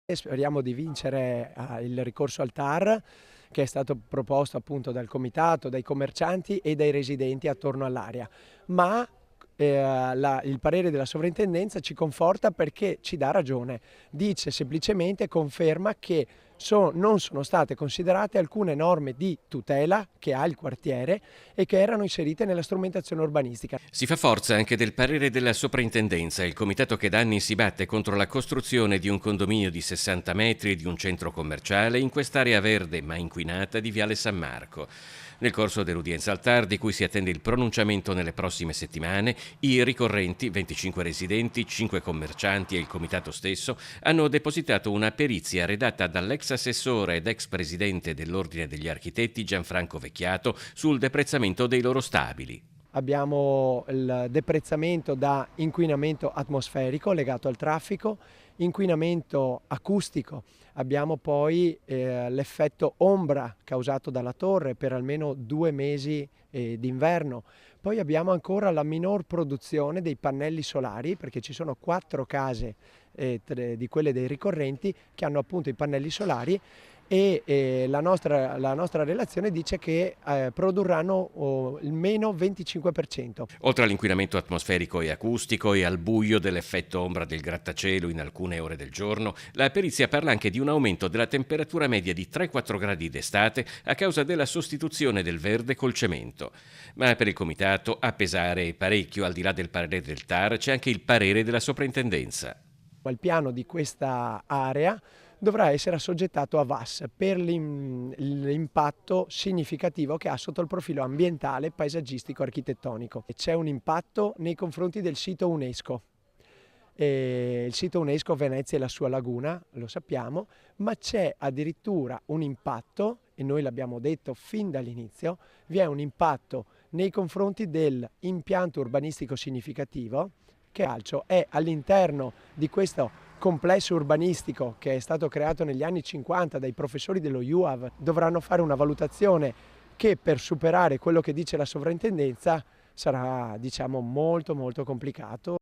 E speriamo di vincere il ricorso al TAR, che è stato proposto appunto dal comitato, dai commercianti e dai residenti attorno all'area, ma il parere della sovrintendenza ci conforta perché ci dà ragione, dice semplicemente, conferma che non sono state considerate alcune norme di tutela che ha il quartiere e che erano inserite nella strumentazione urbanistica. Si fa forza anche del parere della soprintendenza, il comitato che da anni si batte contro la costruzione di un condominio di 60 metri e di un centro commerciale in quest'area verde ma inquinata di Viale San Marco. Nel corso dell'udienza al TAR, di cui si attende il pronunciamento nelle prossime settimane, i ricorrenti, 25 residenti, 5 commercianti e il comitato stesso, hanno depositato una perizia redatta dall'ex assessore ed ex presidente dell'Ordine degli Architetti Gianfranco Vecchiato sul deprezzamento dei loro stabili. Abbiamo il deprezzamento da inquinamento atmosferico legato al traffico, inquinamento acustico, abbiamo poi l'effetto ombra causato dalla torre per almeno 2 mesi d'inverno, poi abbiamo ancora la minor produzione dei pannelli solari perché ci sono 4 case di quelle dei ricorrenti che hanno appunto i pannelli solari e la nostra relazione dice che produrranno il meno 25%. Oltre all'inquinamento atmosferico e acustico e al buio dell'effetto ombra del grattacielo in alcune ore del giorno, la perizia parla anche di un aumento della temperatura media di 3-4 gradi d'estate a causa della sostituzione del verde col cemento. Ma per il comitato, a pesare parecchio al di là del parere del TAR, c'è anche il parere della soprintendenza. Il piano di questa area dovrà essere assoggettato a VAS per l'impatto significativo che ha sotto il profilo ambientale, paesaggistico, architettonico. C'è un impatto nei confronti del sito UNESCO. Il sito UNESCO Venezia e la sua laguna, lo sappiamo, ma c'è addirittura un impatto, e noi l'abbiamo detto fin dall'inizio, vi è un impatto nei confronti dell'impianto urbanistico significativo, che calcio è all'interno di questo complesso urbanistico che è stato creato negli anni 50 dai professori dello UAV. Dovranno fare una valutazione che per superare quello che dice la sovrintendenza sarà, diciamo, molto complicato.